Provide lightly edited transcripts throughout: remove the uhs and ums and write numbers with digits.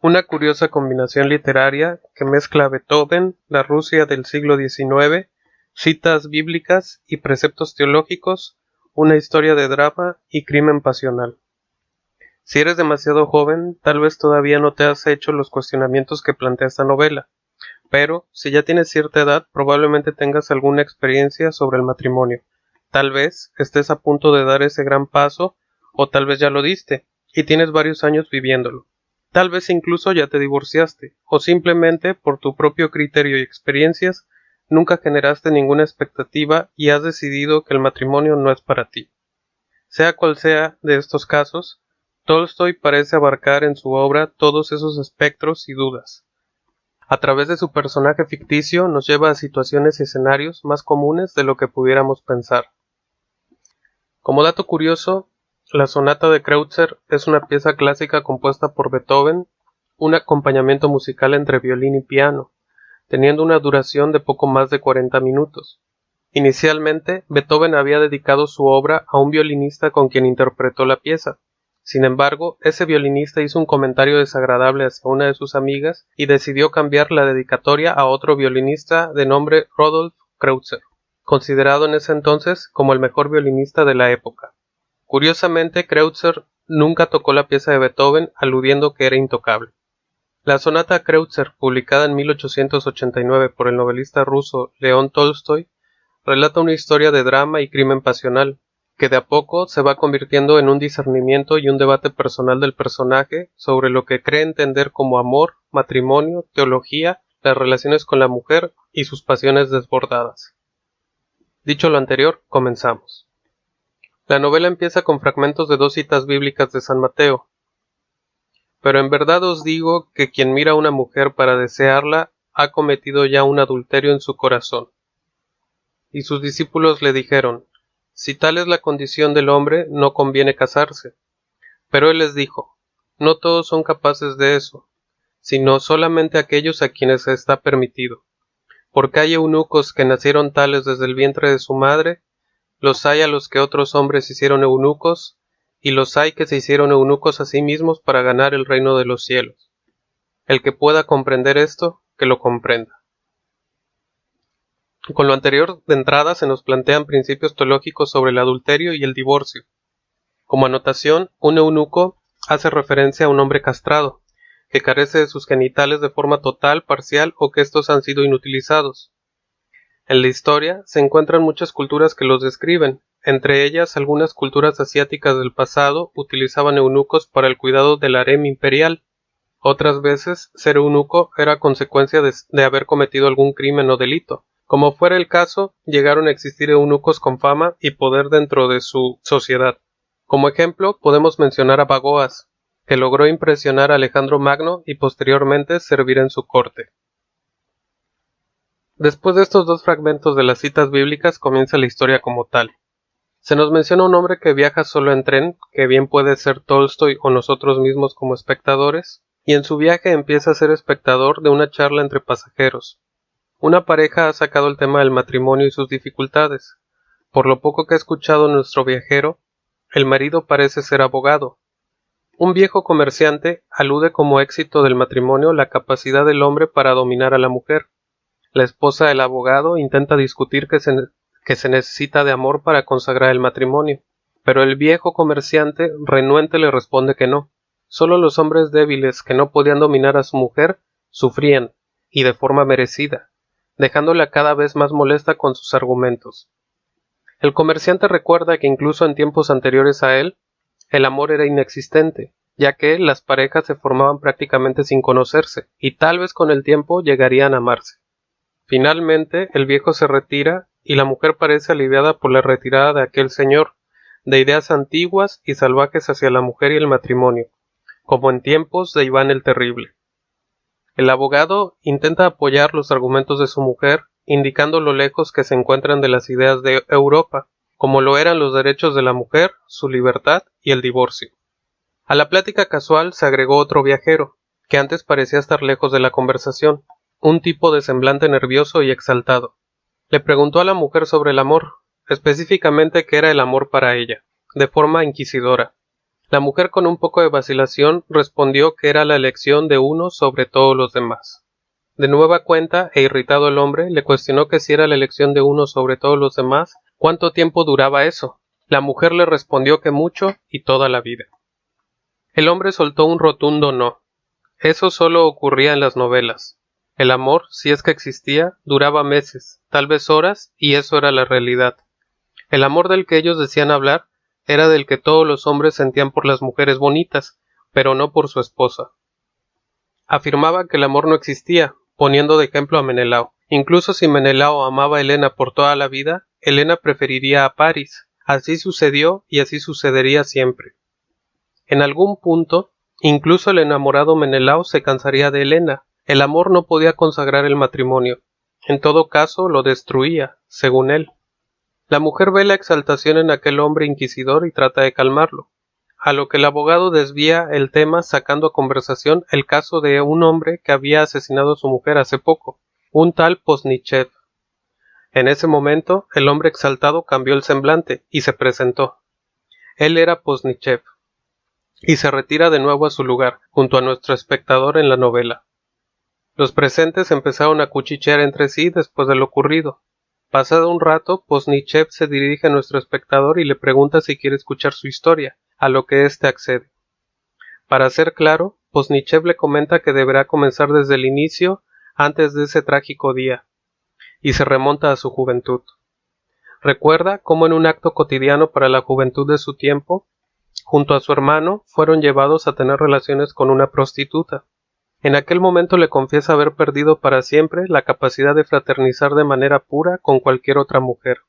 Una curiosa combinación literaria que mezcla a Beethoven, la Rusia del siglo XIX, citas bíblicas y preceptos teológicos, una historia de drama y crimen pasional. Si eres demasiado joven, tal vez todavía no te has hecho los cuestionamientos que plantea esta novela, pero si ya tienes cierta edad, probablemente tengas alguna experiencia sobre el matrimonio. Tal vez estés a punto de dar ese gran paso, o tal vez ya lo diste, y tienes varios años viviéndolo. Tal vez incluso ya te divorciaste, o simplemente por tu propio criterio y experiencias, nunca generaste ninguna expectativa y has decidido que el matrimonio no es para ti. Sea cual sea de estos casos, Tolstoy parece abarcar en su obra todos esos espectros y dudas. A través de su personaje ficticio nos lleva a situaciones y escenarios más comunes de lo que pudiéramos pensar. Como dato curioso, la sonata de Kreutzer es una pieza clásica compuesta por Beethoven, un acompañamiento musical entre violín y piano, teniendo una duración de poco más de 40 minutos. Inicialmente, Beethoven había dedicado su obra a un violinista con quien interpretó la pieza. Sin embargo, ese violinista hizo un comentario desagradable hacia una de sus amigas y decidió cambiar la dedicatoria a otro violinista de nombre Rodolphe Kreutzer, considerado en ese entonces como el mejor violinista de la época. Curiosamente, Kreutzer nunca tocó la pieza de Beethoven, aludiendo que era intocable. La sonata Kreutzer, publicada en 1889 por el novelista ruso León Tolstoy, relata una historia de drama y crimen pasional, que de a poco se va convirtiendo en un discernimiento y un debate personal del personaje sobre lo que cree entender como amor, matrimonio, teología, las relaciones con la mujer y sus pasiones desbordadas. Dicho lo anterior, comenzamos. La novela empieza con fragmentos de 2 citas bíblicas de San Mateo. Pero en verdad os digo que quien mira a una mujer para desearla ha cometido ya un adulterio en su corazón. Y sus discípulos le dijeron: si tal es la condición del hombre, no conviene casarse. Pero él les dijo: no todos son capaces de eso, sino solamente aquellos a quienes está permitido. Porque hay eunucos que nacieron tales desde el vientre de su madre, los hay a los que otros hombres hicieron eunucos, y los hay que se hicieron eunucos a sí mismos para ganar el reino de los cielos. El que pueda comprender esto, que lo comprenda. Con lo anterior de entrada se nos plantean principios teológicos sobre el adulterio y el divorcio. Como anotación, un eunuco hace referencia a un hombre castrado, que carece de sus genitales de forma total, parcial o que estos han sido inutilizados. En la historia se encuentran muchas culturas que los describen, entre ellas algunas culturas asiáticas del pasado utilizaban eunucos para el cuidado del harem imperial. Otras veces, ser eunuco era consecuencia de haber cometido algún crimen o delito. Como fuera el caso, llegaron a existir eunucos con fama y poder dentro de su sociedad. Como ejemplo, podemos mencionar a Bagoas, que logró impresionar a Alejandro Magno y posteriormente servir en su corte. Después de estos 2 fragmentos de las citas bíblicas comienza la historia como tal. Se nos menciona un hombre que viaja solo en tren, que bien puede ser Tolstoy o nosotros mismos como espectadores, y en su viaje empieza a ser espectador de una charla entre pasajeros. Una pareja ha sacado el tema del matrimonio y sus dificultades. Por lo poco que ha escuchado nuestro viajero, el marido parece ser abogado. Un viejo comerciante alude como éxito del matrimonio la capacidad del hombre para dominar a la mujer. La esposa del abogado intenta discutir que se necesita de amor para consagrar el matrimonio, pero el viejo comerciante renuente le responde que no. Solo los hombres débiles que no podían dominar a su mujer sufrían, y de forma merecida, dejándola cada vez más molesta con sus argumentos. El comerciante recuerda que incluso en tiempos anteriores a él, el amor era inexistente, ya que las parejas se formaban prácticamente sin conocerse, y tal vez con el tiempo llegarían a amarse. Finalmente, el viejo se retira y la mujer parece aliviada por la retirada de aquel señor, de ideas antiguas y salvajes hacia la mujer y el matrimonio, como en tiempos de Iván el Terrible. El abogado intenta apoyar los argumentos de su mujer, indicando lo lejos que se encuentran de las ideas de Europa, como lo eran los derechos de la mujer, su libertad y el divorcio. A la plática casual se agregó otro viajero, que antes parecía estar lejos de la conversación, un tipo de semblante nervioso y exaltado. Le preguntó a la mujer sobre el amor, específicamente qué era el amor para ella, de forma inquisidora. La mujer, con un poco de vacilación, respondió que era la elección de uno sobre todos los demás. De nueva cuenta, e irritado el hombre, le cuestionó que si era la elección de uno sobre todos los demás, ¿cuánto tiempo duraba eso? La mujer le respondió que mucho y toda la vida. El hombre soltó un rotundo no. Eso solo ocurría en las novelas. El amor, si es que existía, duraba meses, tal vez horas, y eso era la realidad. El amor del que ellos decían hablar era del que todos los hombres sentían por las mujeres bonitas, pero no por su esposa. Afirmaba que el amor no existía, poniendo de ejemplo a Menelao. Incluso si Menelao amaba a Helena por toda la vida, Helena preferiría a Paris. Así sucedió y así sucedería siempre. En algún punto, incluso el enamorado Menelao se cansaría de Helena. El amor no podía consagrar el matrimonio. En todo caso, lo destruía, según él. La mujer ve la exaltación en aquel hombre inquisidor y trata de calmarlo, a lo que el abogado desvía el tema sacando a conversación el caso de un hombre que había asesinado a su mujer hace poco, un tal Posnichev. En ese momento, el hombre exaltado cambió el semblante y se presentó. Él era Posnichev, y se retira de nuevo a su lugar, junto a nuestro espectador en la novela. Los presentes empezaron a cuchichear entre sí después de lo ocurrido. Pasado un rato, Posnichev se dirige a nuestro espectador y le pregunta si quiere escuchar su historia, a lo que éste accede. Para ser claro, Posnichev le comenta que deberá comenzar desde el inicio, antes de ese trágico día, y se remonta a su juventud. Recuerda cómo en un acto cotidiano para la juventud de su tiempo, junto a su hermano, fueron llevados a tener relaciones con una prostituta. En aquel momento le confiesa haber perdido para siempre la capacidad de fraternizar de manera pura con cualquier otra mujer.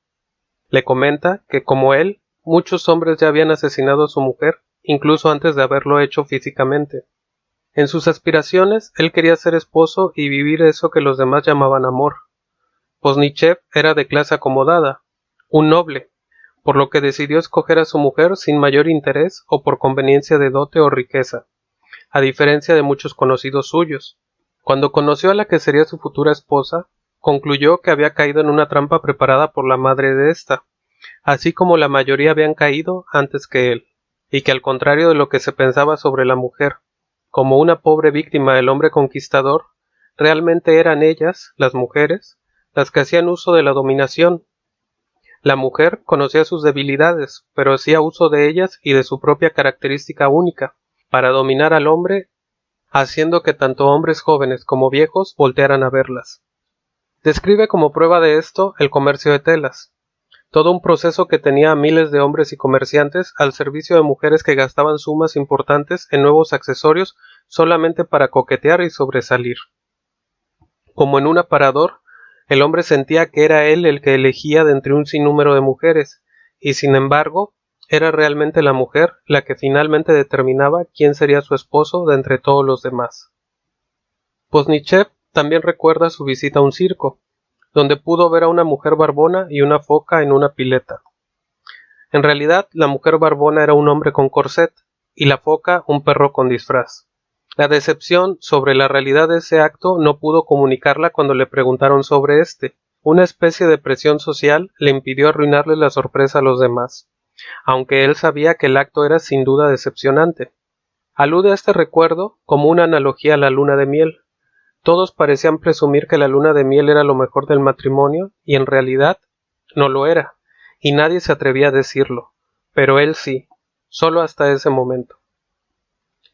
Le comenta que, como él, muchos hombres ya habían asesinado a su mujer, incluso antes de haberlo hecho físicamente. En sus aspiraciones, él quería ser esposo y vivir eso que los demás llamaban amor. Posnichev era de clase acomodada, un noble, por lo que decidió escoger a su mujer sin mayor interés o por conveniencia de dote o riqueza, a diferencia de muchos conocidos suyos. Cuando conoció a la que sería su futura esposa, concluyó que había caído en una trampa preparada por la madre de ésta, así como la mayoría habían caído antes que él, y que al contrario de lo que se pensaba sobre la mujer, como una pobre víctima del hombre conquistador, realmente eran ellas, las mujeres, las que hacían uso de la dominación. La mujer conocía sus debilidades, pero hacía uso de ellas y de su propia característica única, para dominar al hombre, haciendo que tanto hombres jóvenes como viejos voltearan a verlas. Describe como prueba de esto el comercio de telas, todo un proceso que tenía a miles de hombres y comerciantes al servicio de mujeres que gastaban sumas importantes en nuevos accesorios solamente para coquetear y sobresalir. Como en un aparador, el hombre sentía que era él el que elegía de entre un sinnúmero de mujeres, y sin embargo, era realmente la mujer la que finalmente determinaba quién sería su esposo de entre todos los demás. Posnichev también recuerda su visita a un circo, donde pudo ver a una mujer barbona y una foca en una pileta. En realidad, la mujer barbona era un hombre con corset, y la foca un perro con disfraz. La decepción sobre la realidad de ese acto no pudo comunicarla cuando le preguntaron sobre este. Una especie de presión social le impidió arruinarle la sorpresa a los demás, aunque él sabía que el acto era sin duda decepcionante. Alude a este recuerdo como una analogía a la luna de miel. Todos parecían presumir que la luna de miel era lo mejor del matrimonio, y en realidad no lo era, y nadie se atrevía a decirlo, pero él sí, solo hasta ese momento.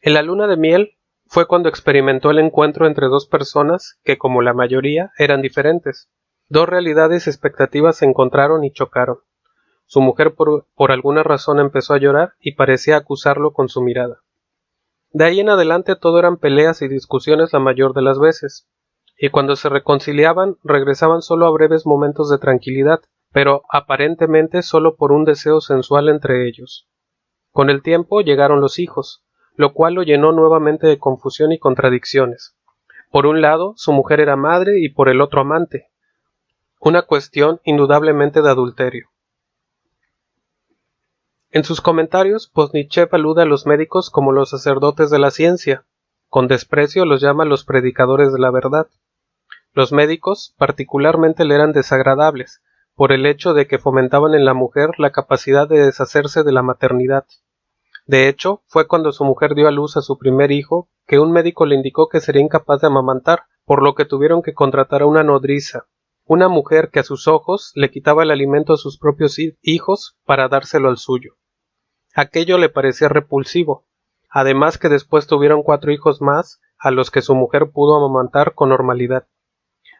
En la luna de miel fue cuando experimentó el encuentro entre dos personas que, como la mayoría, eran diferentes. Dos realidades y expectativas se encontraron y chocaron. Su mujer por alguna razón empezó a llorar y parecía acusarlo con su mirada. De ahí en adelante todo eran peleas y discusiones la mayor de las veces, y cuando se reconciliaban regresaban solo a breves momentos de tranquilidad, pero aparentemente solo por un deseo sensual entre ellos. Con el tiempo llegaron los hijos, lo cual lo llenó nuevamente de confusión y contradicciones. Por un lado, su mujer era madre y por el otro amante, una cuestión indudablemente de adulterio. En sus comentarios, Posnichev alude a los médicos como los sacerdotes de la ciencia. Con desprecio los llama los predicadores de la verdad. Los médicos particularmente le eran desagradables, por el hecho de que fomentaban en la mujer la capacidad de deshacerse de la maternidad. De hecho, fue cuando su mujer dio a luz a su primer hijo que un médico le indicó que sería incapaz de amamantar, por lo que tuvieron que contratar a una nodriza, una mujer que a sus ojos le quitaba el alimento a sus propios hijos para dárselo al suyo. Aquello le parecía repulsivo, además que después tuvieron 4 hijos más a los que su mujer pudo amamantar con normalidad.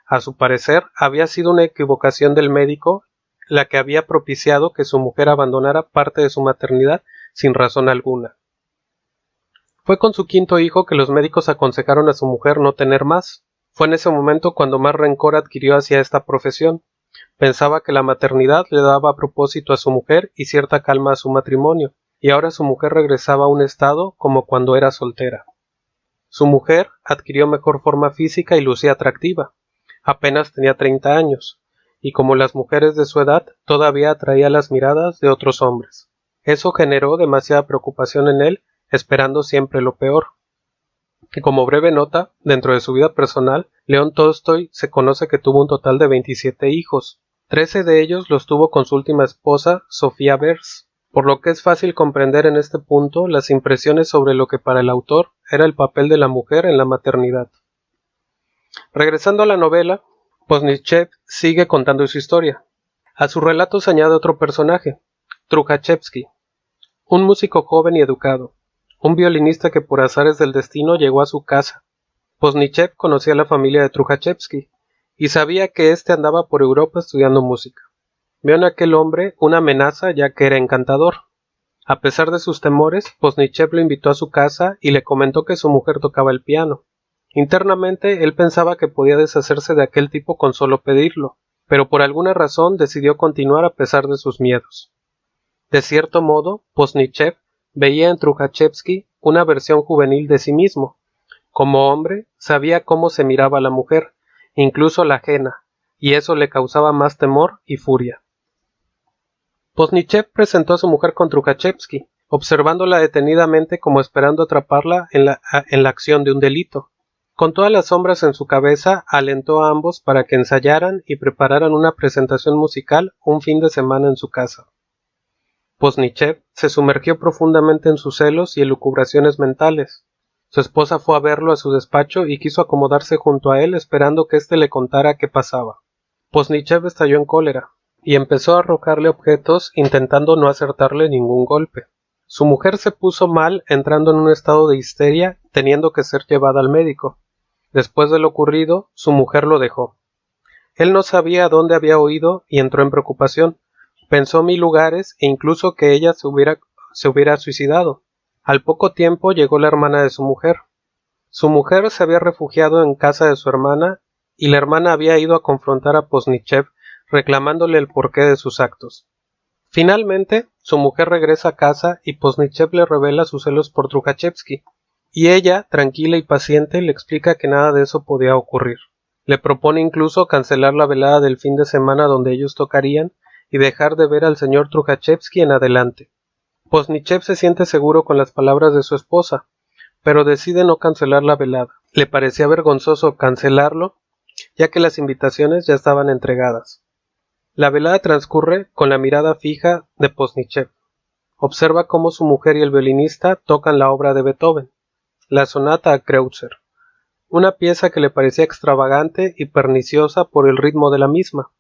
A su parecer, había sido una equivocación del médico la que había propiciado que su mujer abandonara parte de su maternidad sin razón alguna. Fue con su 5.º hijo que los médicos aconsejaron a su mujer no tener más. Fue en ese momento cuando más rencor adquirió hacia esta profesión. Pensaba que la maternidad le daba propósito a su mujer y cierta calma a su matrimonio, y ahora su mujer regresaba a un estado como cuando era soltera. Su mujer adquirió mejor forma física y lucía atractiva. Apenas tenía 30 años, y como las mujeres de su edad, todavía atraía las miradas de otros hombres. Eso generó demasiada preocupación en él, esperando siempre lo peor. Y como breve nota, dentro de su vida personal, León Tolstoy se conoce que tuvo un total de 27 hijos. 13 de ellos los tuvo con su última esposa, Sofía Vers, por lo que es fácil comprender en este punto las impresiones sobre lo que para el autor era el papel de la mujer en la maternidad. Regresando a la novela, Posnichev sigue contando su historia. A su relato se añade otro personaje, Trukhatchevsky, un músico joven y educado, un violinista que por azares del destino llegó a su casa. Posnichev conocía a la familia de Trukhatchevsky y sabía que éste andaba por Europa estudiando música. Vio en aquel hombre una amenaza ya que era encantador. A pesar de sus temores, Posnichev lo invitó a su casa y le comentó que su mujer tocaba el piano. Internamente él pensaba que podía deshacerse de aquel tipo con solo pedirlo, pero por alguna razón decidió continuar a pesar de sus miedos. De cierto modo, Posnichev veía en Trukhatchevsky una versión juvenil de sí mismo. Como hombre, sabía cómo se miraba a la mujer, incluso la ajena, y eso le causaba más temor y furia. Posnichev presentó a su mujer con Trukhatchevsky, observándola detenidamente como esperando atraparla en la acción de un delito. Con todas las sombras en su cabeza, alentó a ambos para que ensayaran y prepararan una presentación musical un fin de semana en su casa. Posnichev se sumergió profundamente en sus celos y elucubraciones mentales. Su esposa fue a verlo a su despacho y quiso acomodarse junto a él esperando que éste le contara qué pasaba. Posnichev estalló en cólera y empezó a arrojarle objetos intentando no acertarle ningún golpe. Su mujer se puso mal entrando en un estado de histeria teniendo que ser llevada al médico. Después de lo ocurrido, su mujer lo dejó. Él no sabía a dónde había oído y entró en preocupación. Pensó 1000 lugares e incluso que ella se hubiera suicidado. Al poco tiempo llegó la hermana de su mujer. Su mujer se había refugiado en casa de su hermana y la hermana había ido a confrontar a Posnichev reclamándole el porqué de sus actos. Finalmente, su mujer regresa a casa y Posnichev le revela sus celos por Trukhatchevsky, y ella, tranquila y paciente, le explica que nada de eso podía ocurrir. Le propone incluso cancelar la velada del fin de semana donde ellos tocarían y dejar de ver al señor Trukhatchevsky en adelante. Posnichev se siente seguro con las palabras de su esposa, pero decide no cancelar la velada. Le parecía vergonzoso cancelarlo, ya que las invitaciones ya estaban entregadas. La velada transcurre con la mirada fija de Posnichev. Observa cómo su mujer y el violinista tocan la obra de Beethoven, la sonata a Kreutzer, una pieza que le parecía extravagante y perniciosa por el ritmo de la misma.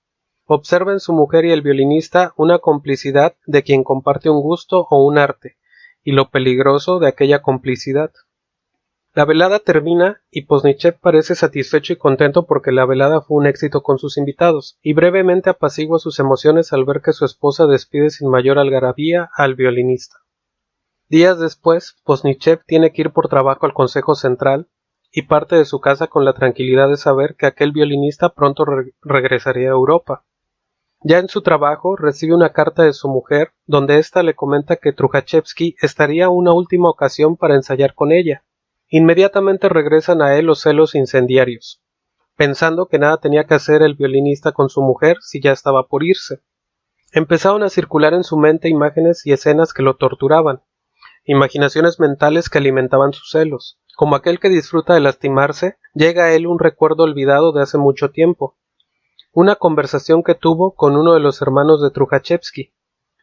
Observa en su mujer y el violinista una complicidad de quien comparte un gusto o un arte, y lo peligroso de aquella complicidad. La velada termina y Posnichev parece satisfecho y contento porque la velada fue un éxito con sus invitados, y brevemente apacigua sus emociones al ver que su esposa despide sin mayor algarabía al violinista. Días después, Posnichev tiene que ir por trabajo al Consejo Central y parte de su casa con la tranquilidad de saber que aquel violinista pronto regresaría a Europa. Ya en su trabajo recibe una carta de su mujer donde ésta le comenta que Trukhatchevsky estaría una última ocasión para ensayar con ella. Inmediatamente regresan a él los celos incendiarios, pensando que nada tenía que hacer el violinista con su mujer si ya estaba por irse. Empezaron a circular en su mente imágenes y escenas que lo torturaban, imaginaciones mentales que alimentaban sus celos. Como aquel que disfruta de lastimarse, llega a él un recuerdo olvidado de hace mucho tiempo, una conversación que tuvo con uno de los hermanos de Trukhatchevsky.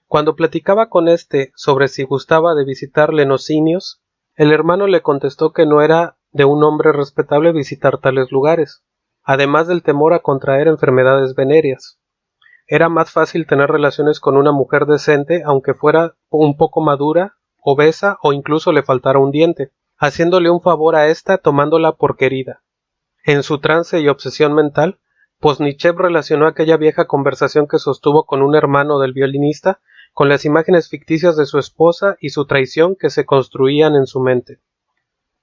Cuando platicaba con éste sobre si gustaba de visitar Lenocinios, el hermano le contestó que no era de un hombre respetable visitar tales lugares, además del temor a contraer enfermedades venéreas. Era más fácil tener relaciones con una mujer decente aunque fuera un poco madura, obesa o incluso le faltara un diente, haciéndole un favor a ésta tomándola por querida. En su trance y obsesión mental, Posnichev relacionó aquella vieja conversación que sostuvo con un hermano del violinista con las imágenes ficticias de su esposa y su traición que se construían en su mente.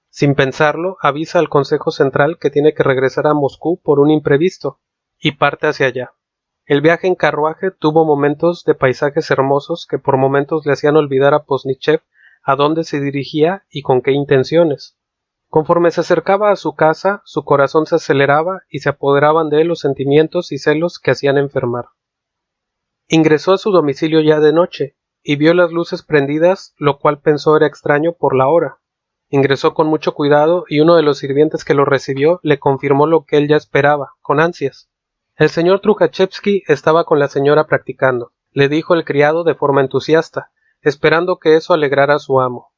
Sin pensarlo, avisa al Consejo Central que tiene que regresar a Moscú por un imprevisto, y parte hacia allá. El viaje en carruaje tuvo momentos de paisajes hermosos que por momentos le hacían olvidar a Posnichev a dónde se dirigía y con qué intenciones. Conforme se acercaba a su casa, su corazón se aceleraba y se apoderaban de él los sentimientos y celos que hacían enfermar. Ingresó a su domicilio ya de noche, y vio las luces prendidas, lo cual pensó era extraño por la hora. Ingresó con mucho cuidado y uno de los sirvientes que lo recibió le confirmó lo que él ya esperaba, con ansias. El señor Trukachevsky estaba con la señora practicando, le dijo el criado de forma entusiasta, esperando que eso alegrara a su amo.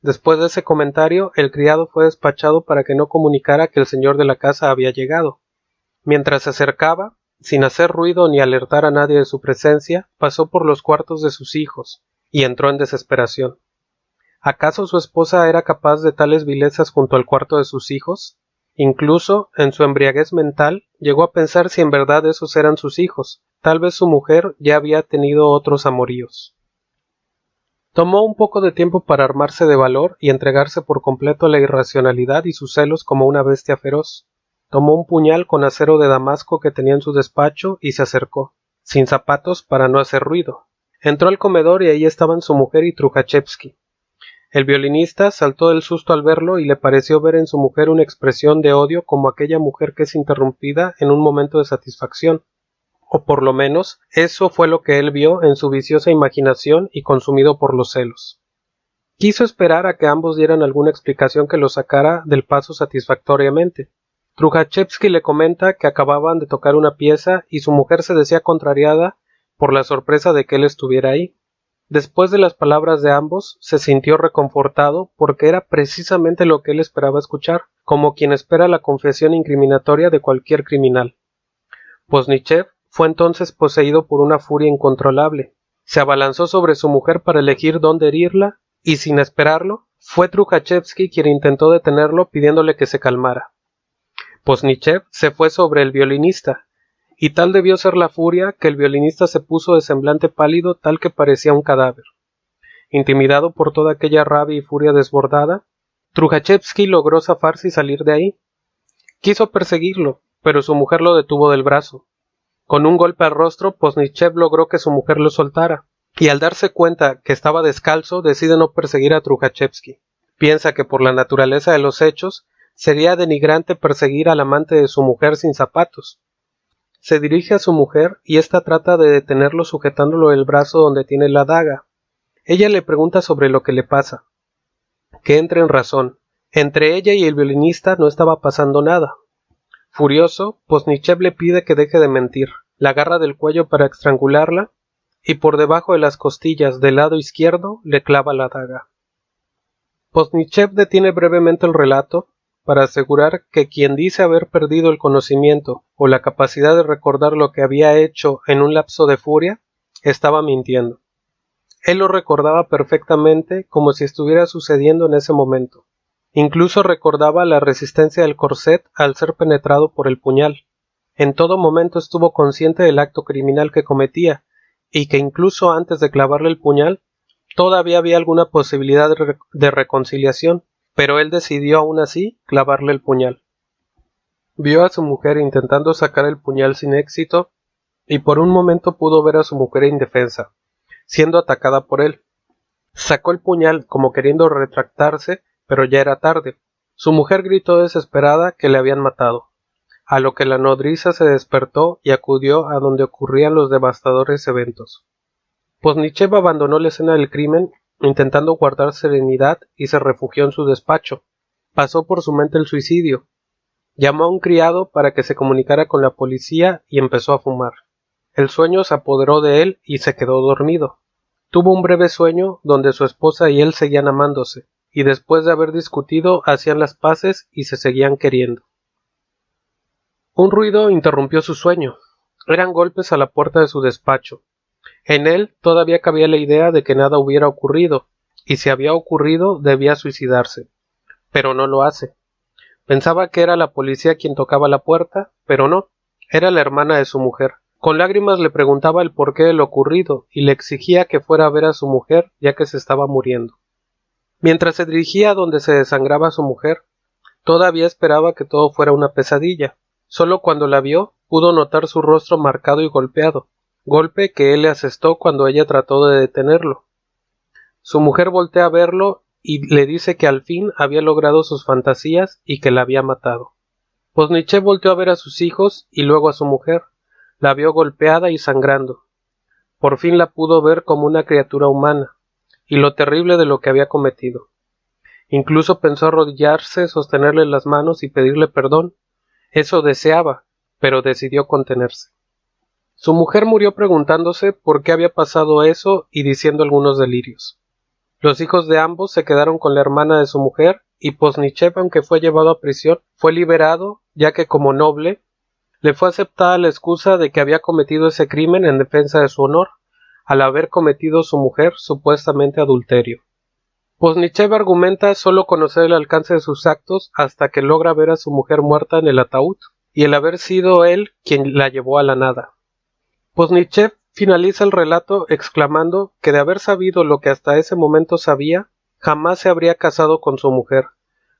Después de ese comentario, el criado fue despachado para que no comunicara que el señor de la casa había llegado. Mientras se acercaba, sin hacer ruido ni alertar a nadie de su presencia, pasó por los cuartos de sus hijos, y entró en desesperación. ¿Acaso su esposa era capaz de tales vilezas junto al cuarto de sus hijos? Incluso, en su embriaguez mental, llegó a pensar si en verdad esos eran sus hijos. Tal vez su mujer ya había tenido otros amoríos. Tomó un poco de tiempo para armarse de valor y entregarse por completo a la irracionalidad y sus celos como una bestia feroz. Tomó un puñal con acero de Damasco que tenía en su despacho y se acercó, sin zapatos para no hacer ruido. Entró al comedor y ahí estaban su mujer y Trukachevsky. El violinista saltó del susto al verlo y le pareció ver en su mujer una expresión de odio como aquella mujer que es interrumpida en un momento de satisfacción. O por lo menos, eso fue lo que él vio en su viciosa imaginación y consumido por los celos. Quiso esperar a que ambos dieran alguna explicación que lo sacara del paso satisfactoriamente. Trukachevsky le comenta que acababan de tocar una pieza y su mujer se decía contrariada por la sorpresa de que él estuviera ahí. Después de las palabras de ambos, se sintió reconfortado porque era precisamente lo que él esperaba escuchar, como quien espera la confesión incriminatoria de cualquier criminal. Posnichev fue entonces poseído por una furia incontrolable. Se abalanzó sobre su mujer para elegir dónde herirla, y sin esperarlo, fue Trukachevsky quien intentó detenerlo pidiéndole que se calmara. Posnichev se fue sobre el violinista, y tal debió ser la furia que el violinista se puso de semblante pálido tal que parecía un cadáver. Intimidado por toda aquella rabia y furia desbordada, Trukachevsky logró zafarse y salir de ahí. Quiso perseguirlo, pero su mujer lo detuvo del brazo. Con un golpe al rostro, Posnichev logró que su mujer lo soltara, y al darse cuenta que estaba descalzo, decide no perseguir a Trukachevsky. Piensa que por la naturaleza de los hechos, sería denigrante perseguir al amante de su mujer sin zapatos. Se dirige a su mujer y ésta trata de detenerlo sujetándolo del brazo donde tiene la daga. Ella le pregunta sobre lo que le pasa. Que entre en razón. Entre ella y el violinista no estaba pasando nada. Furioso, Posnichev le pide que deje de mentir. La agarra del cuello para estrangularla y por debajo de las costillas del lado izquierdo le clava la daga. Posnichev detiene brevemente el relato para asegurar que quien dice haber perdido el conocimiento o la capacidad de recordar lo que había hecho en un lapso de furia, estaba mintiendo. Él lo recordaba perfectamente como si estuviera sucediendo en ese momento. Incluso recordaba la resistencia del corset al ser penetrado por el puñal. En todo momento estuvo consciente del acto criminal que cometía, y que incluso antes de clavarle el puñal, todavía había alguna posibilidad de reconciliación, pero él decidió aún así clavarle el puñal. Vio a su mujer intentando sacar el puñal sin éxito, y por un momento pudo ver a su mujer indefensa, siendo atacada por él. Sacó el puñal como queriendo retractarse, pero ya era tarde. Su mujer gritó desesperada que le habían matado, a lo que la nodriza se despertó y acudió a donde ocurrían los devastadores eventos. Posnichev abandonó la escena del crimen intentando guardar serenidad y se refugió en su despacho. Pasó por su mente el suicidio. Llamó a un criado para que se comunicara con la policía y empezó a fumar. El sueño se apoderó de él y se quedó dormido. Tuvo un breve sueño donde su esposa y él seguían amándose, y después de haber discutido hacían las paces y se seguían queriendo. Un ruido interrumpió su sueño. Eran golpes a la puerta de su despacho. En él todavía cabía la idea de que nada hubiera ocurrido, y si había ocurrido debía suicidarse. Pero no lo hace. Pensaba que era la policía quien tocaba la puerta, pero no, era la hermana de su mujer. Con lágrimas le preguntaba el porqué de lo ocurrido y le exigía que fuera a ver a su mujer ya que se estaba muriendo. Mientras se dirigía a donde se desangraba su mujer, todavía esperaba que todo fuera una pesadilla. Solo cuando la vio pudo notar su rostro marcado y golpeado, golpe que él le asestó cuando ella trató de detenerlo. Su mujer voltea a verlo y le dice que al fin había logrado sus fantasías y que la había matado. Posnichev volteó a ver a sus hijos y luego a su mujer. La vio golpeada y sangrando. Por fin la pudo ver como una criatura humana, y lo terrible de lo que había cometido. Incluso pensó arrodillarse, sostenerle las manos y pedirle perdón. Eso deseaba, pero decidió contenerse. Su mujer murió preguntándose por qué había pasado eso y diciendo algunos delirios. Los hijos de ambos se quedaron con la hermana de su mujer y Posnichev, aunque fue llevado a prisión, fue liberado, ya que como noble, le fue aceptada la excusa de que había cometido ese crimen en defensa de su honor, al haber cometido su mujer supuestamente adulterio. Posnichev argumenta solo conocer el alcance de sus actos hasta que logra ver a su mujer muerta en el ataúd, y el haber sido él quien la llevó a la nada. Posnichev finaliza el relato exclamando que de haber sabido lo que hasta ese momento sabía, jamás se habría casado con su mujer,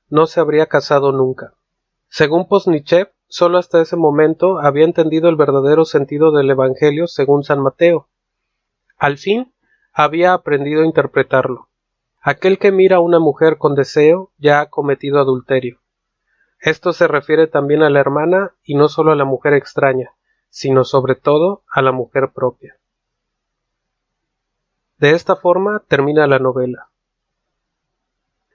no se habría casado nunca. Según Posnichev, solo hasta ese momento había entendido el verdadero sentido del Evangelio según San Mateo. Al fin, había aprendido a interpretarlo. Aquel que mira a una mujer con deseo ya ha cometido adulterio. Esto se refiere también a la hermana y no solo a la mujer extraña, sino sobre todo a la mujer propia. De esta forma termina la novela.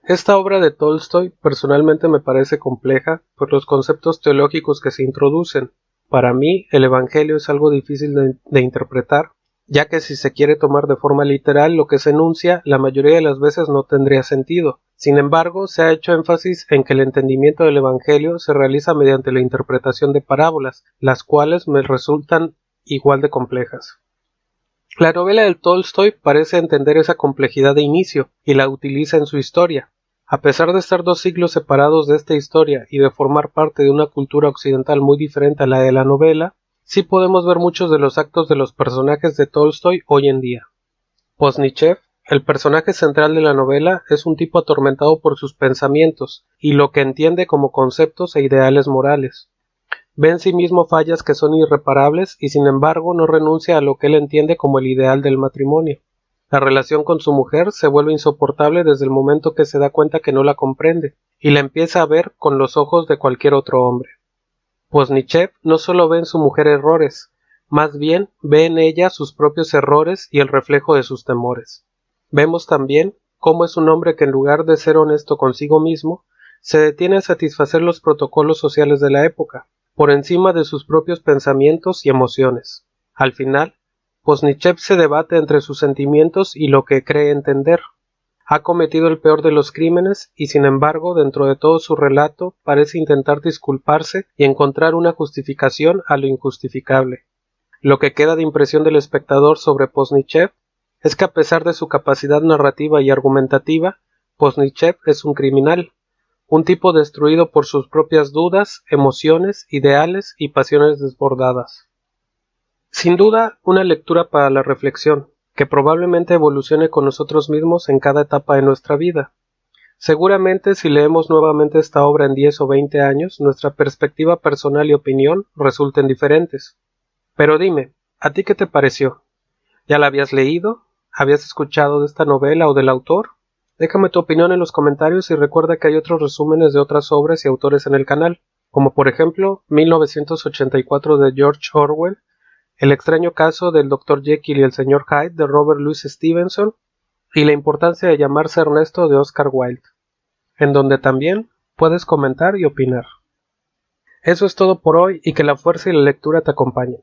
Esta obra de Tolstoy personalmente me parece compleja por los conceptos teológicos que se introducen. Para mí, el Evangelio es algo difícil de interpretar, ya que si se quiere tomar de forma literal lo que se enuncia, la mayoría de las veces no tendría sentido. Sin embargo, se ha hecho énfasis en que el entendimiento del Evangelio se realiza mediante la interpretación de parábolas, las cuales me resultan igual de complejas. La novela de Tolstoy parece entender esa complejidad de inicio y la utiliza en su historia. A pesar de estar 2 siglos separados de esta historia y de formar parte de una cultura occidental muy diferente a la de la novela, sí podemos ver muchos de los actos de los personajes de Tolstoy hoy en día. Posnichev, el personaje central de la novela, es un tipo atormentado por sus pensamientos y lo que entiende como conceptos e ideales morales. Ve en sí mismo fallas que son irreparables y sin embargo no renuncia a lo que él entiende como el ideal del matrimonio. La relación con su mujer se vuelve insoportable desde el momento que se da cuenta que no la comprende, y la empieza a ver con los ojos de cualquier otro hombre. Posnichev no solo ve en su mujer errores, más bien ve en ella sus propios errores y el reflejo de sus temores. Vemos también cómo es un hombre que en lugar de ser honesto consigo mismo, se detiene a satisfacer los protocolos sociales de la época, por encima de sus propios pensamientos y emociones. Al final, Posnichev se debate entre sus sentimientos y lo que cree entender. Ha cometido el peor de los crímenes y sin embargo, dentro de todo su relato, parece intentar disculparse y encontrar una justificación a lo injustificable. Lo que queda de impresión del espectador sobre Posnichev es que a pesar de su capacidad narrativa y argumentativa, Posnichev es un criminal, un tipo destruido por sus propias dudas, emociones, ideales y pasiones desbordadas. Sin duda, una lectura para la reflexión, que probablemente evolucione con nosotros mismos en cada etapa de nuestra vida. Seguramente si leemos nuevamente esta obra en 10 o 20 años, nuestra perspectiva personal y opinión resulten diferentes. Pero dime, ¿a ti qué te pareció? ¿Ya la habías leído? ¿Habías escuchado de esta novela o del autor? Déjame tu opinión en los comentarios y recuerda que hay otros resúmenes de otras obras y autores en el canal, como por ejemplo 1984 de George Orwell, El extraño caso del Dr. Jekyll y el Sr. Hyde de Robert Louis Stevenson y La importancia de llamarse Ernesto de Oscar Wilde, en donde también puedes comentar y opinar. Eso es todo por hoy y que la fuerza y la lectura te acompañen.